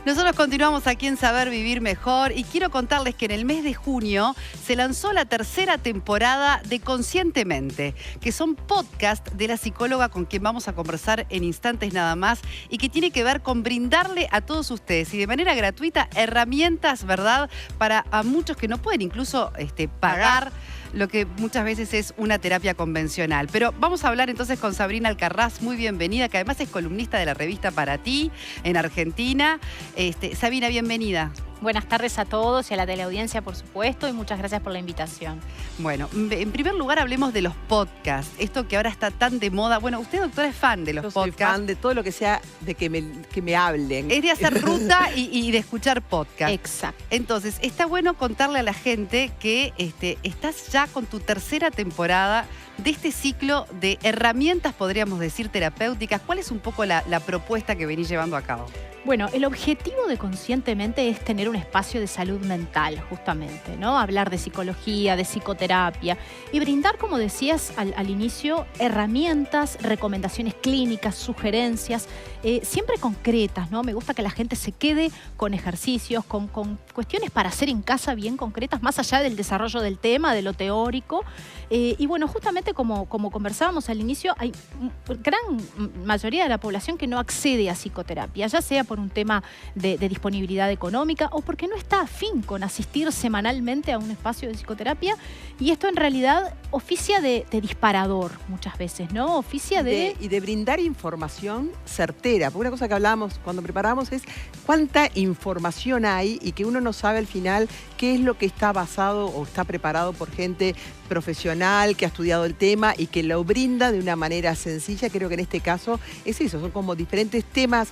Nosotros continuamos aquí en Saber Vivir Mejor y quiero contarles que en el mes de junio se lanzó la tercera temporada de Conscientemente, que son podcasts de la psicóloga con quien vamos a conversar en instantes nada más y que tiene que ver con brindarle a todos ustedes y de manera gratuita herramientas, ¿verdad?, para a muchos que no pueden incluso pagar lo que muchas veces es una terapia convencional. Pero vamos a hablar entonces con Sabrina Alcarrás, muy bienvenida, que además es columnista de la revista Para Ti, en Argentina. Sabina, bienvenida. Buenas tardes a todos y a la teleaudiencia, por supuesto, y muchas gracias por la invitación. Bueno, en primer lugar hablemos de los podcasts, esto que ahora está tan de moda. Bueno, usted, doctora, es fan de los podcasts. Yo soy fan de todo lo que sea de que me hablen. Es de hacer ruta y de escuchar podcasts. Exacto. Entonces, está bueno contarle a la gente que estás ya con tu tercera temporada de este ciclo de herramientas, podríamos decir, terapéuticas. ¿Cuál es un poco la propuesta que venís llevando a cabo? Bueno, el objetivo de Conscientemente es tener un espacio de salud mental, justamente, ¿no? Hablar de psicología, de psicoterapia y brindar, como decías al inicio, herramientas, recomendaciones clínicas, sugerencias, siempre concretas, ¿no? Me gusta que la gente se quede con ejercicios, con cuestiones para hacer en casa bien concretas, más allá del desarrollo del tema, de lo teórico. Y bueno, justamente como conversábamos al inicio, hay gran mayoría de la población que no accede a psicoterapia, ya sea por un tema de disponibilidad económica o porque no está afín con asistir semanalmente a un espacio de psicoterapia, y esto en realidad oficia de disparador muchas veces, ¿no? Oficia de... Y de brindar información certera, porque una cosa que hablábamos cuando preparamos es cuánta información hay y que uno no sabe al final qué es lo que está basado o está preparado por gente profesional que ha estudiado el tema y que lo brinda de una manera sencilla. Creo que en este caso es eso, son como diferentes temas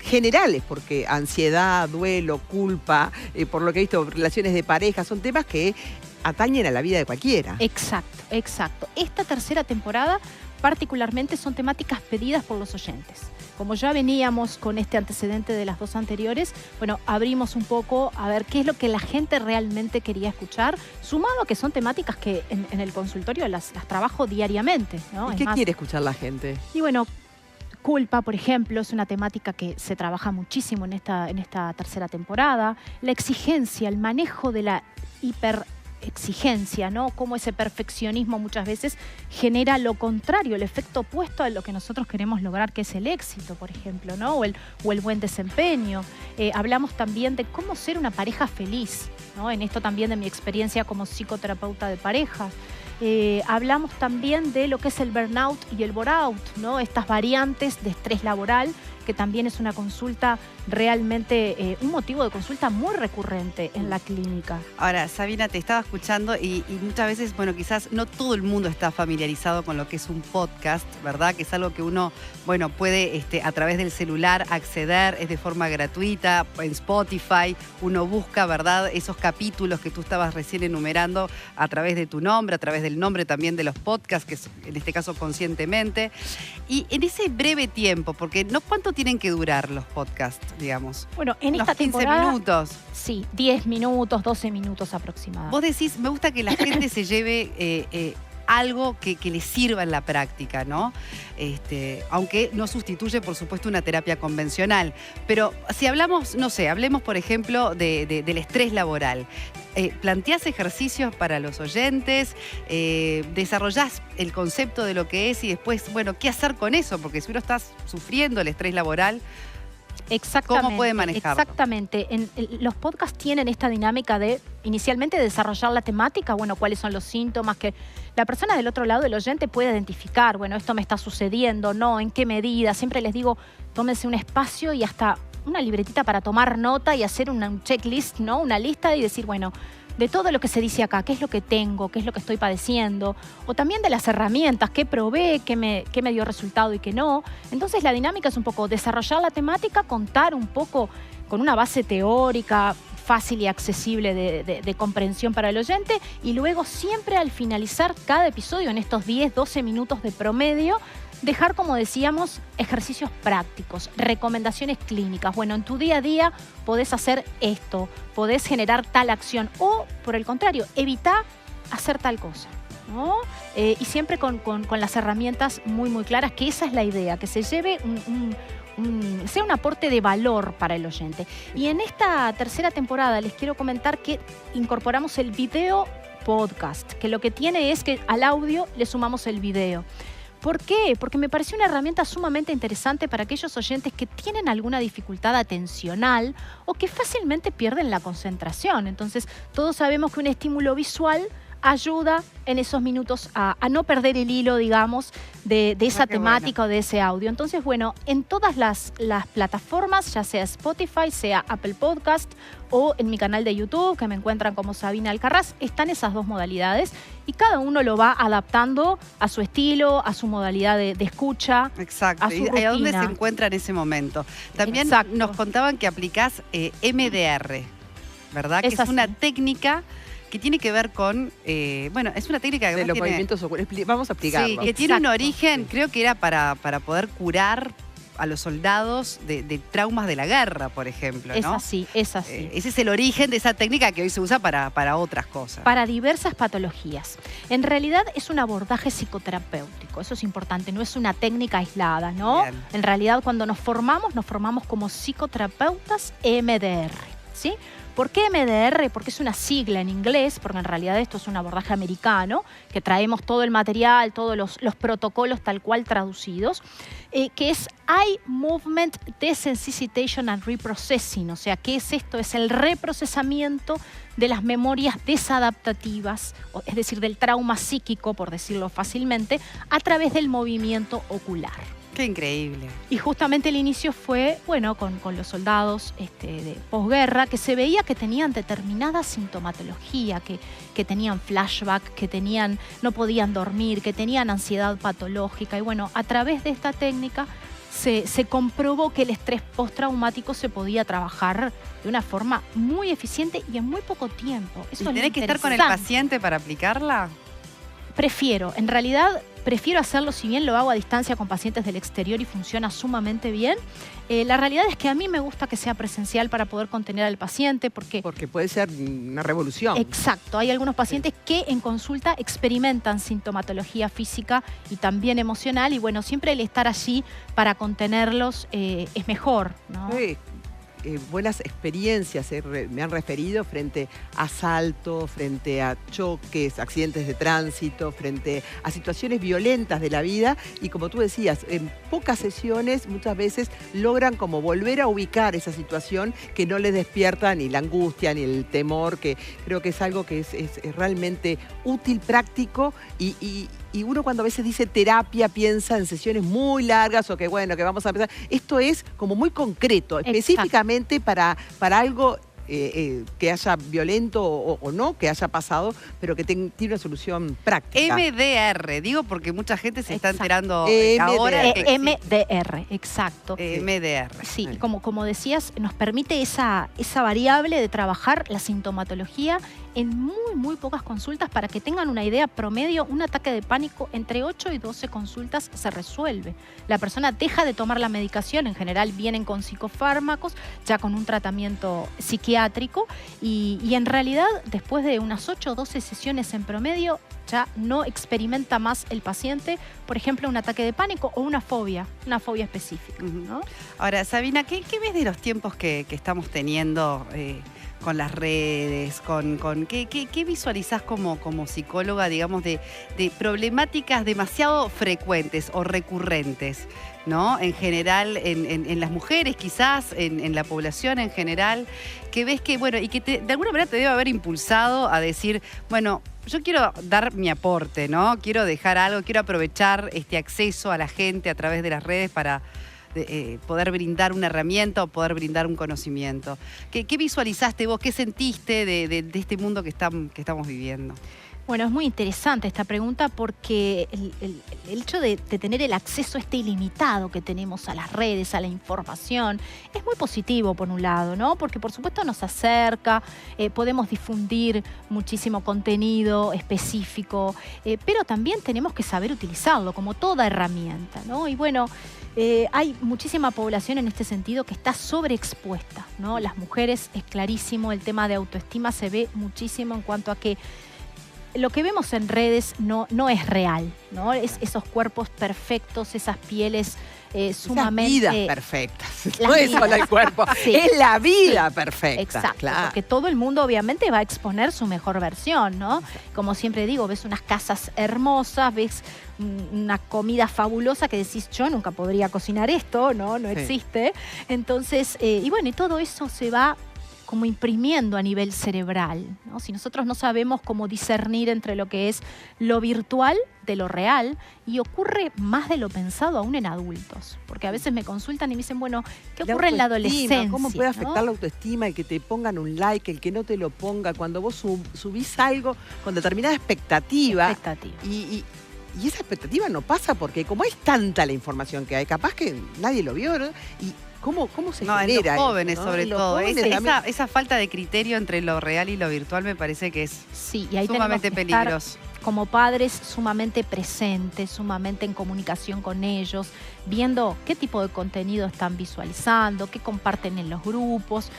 generales, porque ansiedad, duelo, culpa, por lo que he visto, relaciones de pareja, son temas que atañen a la vida de cualquiera. Exacto, exacto. Esta tercera temporada particularmente son temáticas pedidas por los oyentes. Como ya veníamos con este antecedente de las dos anteriores, bueno, abrimos un poco a ver qué es lo que la gente realmente quería escuchar, sumado a que son temáticas que en el consultorio las trabajo diariamente, ¿no? ¿Y qué quiere escuchar la gente? Y bueno, culpa, por ejemplo, es una temática que se trabaja muchísimo en esta tercera temporada. La exigencia, el manejo de la hiperexigencia, ¿no? Cómo ese perfeccionismo muchas veces genera lo contrario, el efecto opuesto a lo que nosotros queremos lograr, que es el éxito, por ejemplo, ¿no? O el buen desempeño. Hablamos también de cómo ser una pareja feliz, ¿no? En esto también de mi experiencia como psicoterapeuta de parejas. Hablamos también de lo que es el burnout y el bore-out, ¿no? Estas variantes de estrés laboral, que también es una consulta realmente, un motivo de consulta muy recurrente en la clínica. Ahora, Sabina, te estaba escuchando y muchas veces, bueno, quizás no todo el mundo está familiarizado con lo que es un podcast, ¿verdad? Que es algo que uno, bueno, puede a través del celular acceder, es de forma gratuita, en Spotify, uno busca, ¿verdad?, esos capítulos que tú estabas recién enumerando a través de tu nombre, a través del nombre también de los podcasts, que es, en este caso, Conscientemente. Y en ese breve tiempo, porque no cuánto tienen que durar los podcasts, digamos. Bueno, en esta 15 temporada, minutos. Sí, 10 minutos, 12 minutos aproximadamente. Vos decís, me gusta que la gente se lleve algo que le sirva en la práctica, ¿no? Aunque no sustituye, por supuesto, una terapia convencional. Pero si hablamos, no sé, hablemos, por ejemplo, del estrés laboral. ¿Planteás ejercicios para los oyentes? ¿Desarrollás el concepto de lo que es y después, bueno, qué hacer con eso? Porque si uno está sufriendo el estrés laboral, exactamente, ¿cómo puede manejarlo? Exactamente. Los podcasts tienen esta dinámica de, inicialmente, desarrollar la temática, bueno, cuáles son los síntomas que la persona del otro lado, del oyente, puede identificar. Bueno, esto me está sucediendo, ¿no? ¿En qué medida? Siempre les digo, tómense un espacio y hasta una libretita para tomar nota y hacer un checklist, ¿no? Una lista y decir, bueno, de todo lo que se dice acá, qué es lo que tengo, qué es lo que estoy padeciendo, o también de las herramientas, qué probé, qué me dio resultado y qué no. Entonces la dinámica es un poco desarrollar la temática, contar un poco con una base teórica fácil y accesible de comprensión para el oyente, y luego siempre al finalizar cada episodio, en estos 10, 12 minutos de promedio, dejar, como decíamos, ejercicios prácticos, recomendaciones clínicas. Bueno, en tu día a día podés hacer esto, podés generar tal acción o, por el contrario, evita hacer tal cosa, ¿no? Y siempre con las herramientas muy, muy claras, que esa es la idea, que se lleve sea un aporte de valor para el oyente. Y en esta tercera temporada les quiero comentar que incorporamos el video podcast, que lo que tiene es que al audio le sumamos el video. ¿Por qué? Porque me pareció una herramienta sumamente interesante para aquellos oyentes que tienen alguna dificultad atencional o que fácilmente pierden la concentración. Entonces, todos sabemos que un estímulo visual ayuda en esos minutos a no perder el hilo, digamos, de esa temática o de ese audio. Entonces, bueno, en todas las plataformas, ya sea Spotify, sea Apple Podcast o en mi canal de YouTube, que me encuentran como Sabina Alcarraz, están esas dos modalidades y cada uno lo va adaptando a su estilo, a su modalidad de escucha. Exacto. A su ¿Y a dónde se rutina. encuentra en ese momento? También Exacto. nos contaban que aplicás MDR, ¿verdad? Que Es es una así. técnica que tiene que ver con, bueno, es una técnica que De los tiene, movimientos oculares. Vamos a explicarlo. sí, que tiene un Exacto. origen, creo que era para poder curar a los soldados de traumas de la guerra, por ejemplo, Es ¿no? así, es así. Ese es el origen de esa técnica que hoy se usa para otras cosas. Para diversas patologías. En realidad es un abordaje psicoterapéutico, eso es importante, no es una técnica aislada, ¿no? Bien. En realidad cuando nos formamos como psicoterapeutas MDR, ¿sí? ¿Por qué MDR? Porque es una sigla en inglés, porque en realidad esto es un abordaje americano, que traemos todo el material, todos los protocolos tal cual traducidos, que es Eye Movement Desensitization and Reprocessing. O sea, ¿qué es esto? Es el reprocesamiento de las memorias desadaptativas, es decir, del trauma psíquico, por decirlo fácilmente, a través del movimiento ocular. Qué increíble. Y justamente el inicio fue, bueno, con los soldados de posguerra, que se veía que tenían determinada sintomatología, que tenían flashback, que no podían dormir, que tenían ansiedad patológica. Y bueno, a través de esta técnica se comprobó que el estrés postraumático se podía trabajar de una forma muy eficiente y en muy poco tiempo. ¿Y Eso es lo tenés que estar con el interesante. paciente para aplicarla? En realidad prefiero hacerlo, si bien lo hago a distancia con pacientes del exterior y funciona sumamente bien. La realidad es que a mí me gusta que sea presencial para poder contener al paciente porque puede ser una revolución. exacto, hay algunos pacientes que en consulta experimentan sintomatología física y también emocional y bueno, siempre el estar allí para contenerlos es mejor, ¿no? Sí. Buenas experiencias me han referido frente a asaltos, frente a choques, accidentes de tránsito, frente a situaciones violentas de la vida y como tú decías, en pocas sesiones muchas veces logran como volver a ubicar esa situación que no les despierta ni la angustia ni el temor, que creo que es algo que es realmente útil, práctico y uno cuando a veces dice terapia piensa en sesiones muy largas o que bueno, que vamos a empezar. Esto es como muy concreto, específicamente para algo que haya violento o no, que haya pasado, pero que tiene una solución práctica. MDR, digo porque mucha gente se está Exacto. enterando MDR. ahora. que MDR, exacto. MDR. Sí, y como decías, nos permite esa variable de trabajar la sintomatología en muy pocas consultas para que tengan una idea promedio. Un ataque de pánico entre 8 y 12 consultas se resuelve. La persona deja de tomar la medicación, en general vienen con psicofármacos, ya con un tratamiento psiquiátrico y en realidad después de unas 8 o 12 sesiones en promedio ya no experimenta más el paciente, por ejemplo, un ataque de pánico o una fobia específica, ¿no? Ahora, Sabina, ¿qué ves de los tiempos que estamos teniendo con las redes? ¿Qué visualizás como psicóloga, digamos, de problemáticas demasiado frecuentes o recurrentes, ¿no? En general, en las mujeres quizás, en la población en general, que ves que, bueno, y que de alguna manera te debe haber impulsado a decir, bueno, yo quiero dar mi aporte, ¿no? Quiero dejar algo, quiero aprovechar este acceso a la gente a través de las redes para poder brindar una herramienta o poder brindar un conocimiento. ¿Qué visualizaste vos? ¿Qué sentiste de este mundo que estamos viviendo? Bueno, es muy interesante esta pregunta porque el hecho de tener el acceso ilimitado que tenemos a las redes, a la información, es muy positivo por un lado, ¿no? Porque por supuesto nos acerca, podemos difundir muchísimo contenido específico, pero también tenemos que saber utilizarlo como toda herramienta, ¿no? Y bueno, hay muchísima población en este sentido que está sobreexpuesta, ¿no? Las mujeres, es clarísimo, el tema de autoestima se ve muchísimo en cuanto a que lo que vemos en redes no es real, ¿no? Esos cuerpos perfectos, esas pieles sumamente... Esas vidas perfectas. Las No es vidas. solo el cuerpo, Sí. es la vida perfecta. Exacto, Claro. porque todo el mundo obviamente va a exponer su mejor versión, ¿no? Como siempre digo, ves unas casas hermosas, ves una comida fabulosa que decís, yo nunca podría cocinar esto, ¿no? No Sí. existe. Entonces, y bueno, y todo eso se va como imprimiendo a nivel cerebral, ¿no? Si nosotros no sabemos cómo discernir entre lo que es lo virtual de lo real, y ocurre más de lo pensado aún en adultos, porque a veces me consultan y me dicen, bueno, ¿qué ocurre en la adolescencia? ¿Cómo puede afectar ¿no? la autoestima el que te pongan un like, el que no te lo ponga, cuando vos subís algo con determinada expectativa? Expectativa. Y esa expectativa no pasa porque como es tanta la información que hay, capaz que nadie lo vio, ¿no? Y ¿cómo se No, en genera los jóvenes eso, ¿no? sobre En los todo. jóvenes también. Esa falta de criterio entre lo real y lo virtual me parece que es Sí, y ahí sumamente tenemos que estar peligroso. como padres sumamente presentes, sumamente en comunicación con ellos, viendo qué tipo de contenido están visualizando, qué comparten en los grupos,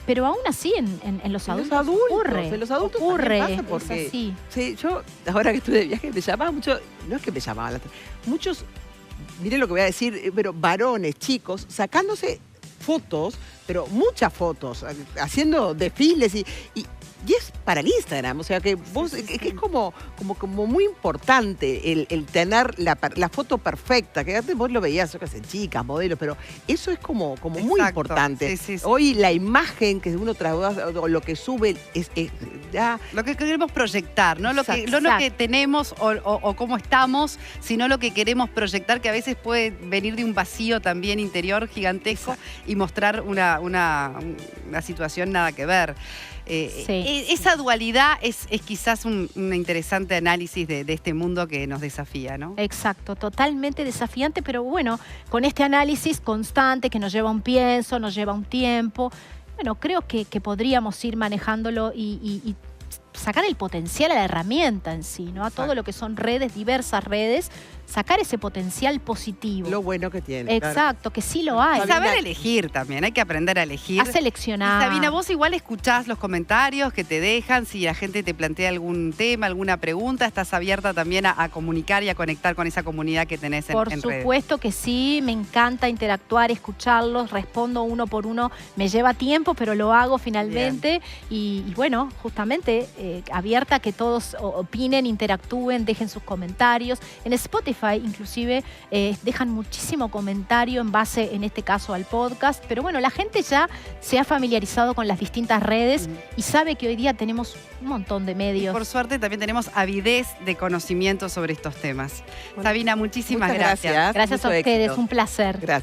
pero aún así en los adultos ocurre. En los adultos ocurre, también pasa porque es así. sí, yo ahora que estuve de viaje me llamaba mucho, no es que me llamaban, muchos, miren lo que voy a decir, pero varones, chicos, sacándose fotos, pero muchas fotos, haciendo desfiles y es para el Instagram, o sea que vos, que es como muy importante el tener la foto perfecta, que antes vos lo veías, yo qué sé, chicas, modelos, pero eso es como muy Exacto. importante. Sí. Hoy la imagen que uno trabaja, o lo que sube, es ya... Lo que queremos proyectar, no lo que Exacto. tenemos o cómo estamos, sino lo que queremos proyectar, que a veces puede venir de un vacío también interior gigantesco y mostrar una situación nada que ver. Esa dualidad es quizás un interesante análisis de este mundo que nos desafía, ¿no? Exacto, totalmente desafiante, pero bueno, con este análisis constante que nos lleva un pienso, nos lleva un tiempo, bueno, creo que podríamos ir manejándolo y sacar el potencial a la herramienta en sí, ¿no? A todo lo que son redes, diversas redes, sacar ese potencial positivo. Lo bueno que tiene. Exacto, que sí lo hay. Y saber elegir también, hay que aprender a elegir. A seleccionar. Y Sabina, vos igual escuchás los comentarios que te dejan, si la gente te plantea algún tema, alguna pregunta, estás abierta también a comunicar y a conectar con esa comunidad que tenés en redes. Por supuesto que sí, me encanta interactuar, escucharlos, respondo uno por uno, me lleva tiempo, pero lo hago finalmente. Y bueno, justamente abierta a que todos opinen, interactúen, dejen sus comentarios. En Spotify inclusive dejan muchísimo comentario en base, en este caso, al podcast. Pero bueno, la gente ya se ha familiarizado con las distintas redes y sabe que hoy día tenemos un montón de medios. Y por suerte también tenemos avidez de conocimiento sobre estos temas. Bueno, Sabina, muchísimas muchas gracias. gracias. Gracias a Mucho ustedes, éxito. un placer. Gracias.